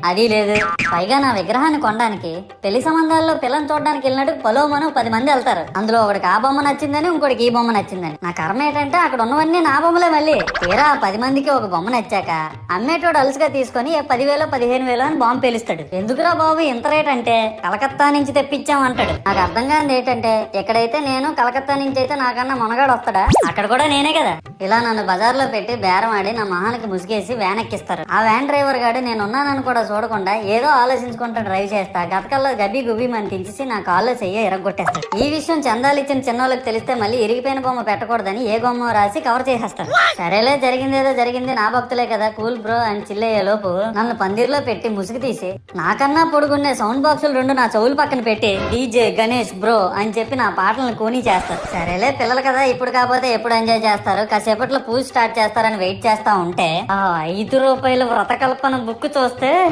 అది లేదు. పైగా నా విగ్రహాన్ని కొనడానికి పెళ్లి సంబంధాల్లో పిల్లని చూడడానికి వెళ్ళినట్టు పొలవమను 10 మంది వెళ్తారు. అందులో ఒకడికి ఆ బొమ్మ నచ్చిందని, ఇంకోటికి ఈ బొమ్మ నచ్చిందని. నా కర్మ ఏంటంటే అక్కడ ఉన్నవన్నీ నా బొమ్మలే. మళ్ళీ తీరా 10 మందికి ఒక బొమ్మ నచ్చాక అమ్మేటోడు అలుసుగా తీసుకొని 10,000 15,000 అని బాంబు పేలుస్తాడు. ఎందుకురా బాబు ఇంత రేట్ అంటే కలకత్తా నుంచి తెప్పించాం అంటాడు. నాకు అర్థం కానిది ఏంటంటే ఎక్కడైతే నేను కలకత్తా నుంచి అయితే నాకన్నా మొనగాడు వస్తాడా, అక్కడ కూడా నేనే కదా. ఇలా నన్ను బజార్లో పెట్టి బేరం ఆడి నా మొహానికి ముసుగేసి వ్యాన్ ఎక్కిస్తారు. ఆ వ్యాన్ డ్రైవర్ గాడు నేనున్నానని కూడా చూడకుండా ఏదో ఆలోచించుకుంటా డ్రైవ్ చేస్తా. గతకల్లో గబ్బి గుబ్బి మని తెంచేసి నా కాల్లో చెయ్యి ఎరగొట్టేస్తాడు. ఈ విషయం చందాలు ఇచ్చిన చిన్నోళ్ళకి తెలిస్తే మళ్ళీ ఇరిగిపోయిన బొమ్మ పెట్టకూడదని ఏ బొమ్మ రాసి కవర్ చేసేస్తాడు. సరేలే జరిగిందేదో జరిగింది, నా భక్తులే కదా, కూల్ బ్రో అని చిల్లయ్యే లోపు నన్ను పందిర్లో పెట్టి ముసుగు తీసి నాకన్నా పొడుగున్నే సౌండ్ బాక్సులు 2 నా చెవులు పక్కన పెట్టి డీజే గణేష్ బ్రో అని చెప్పి నా పాటలను కూనీ చేస్తారు. సరేలే పిల్లలు కదా, ఇప్పుడు కాకపోతే ఎప్పుడు ఎంజాయ్ చేస్తారు, కాసేపట్లో పూజ స్టార్ట్ చేస్తారని వెయిట్ చేస్తా ఉంటే 5 రూపాయల వ్రతకల్పన బుక్ చూస్తే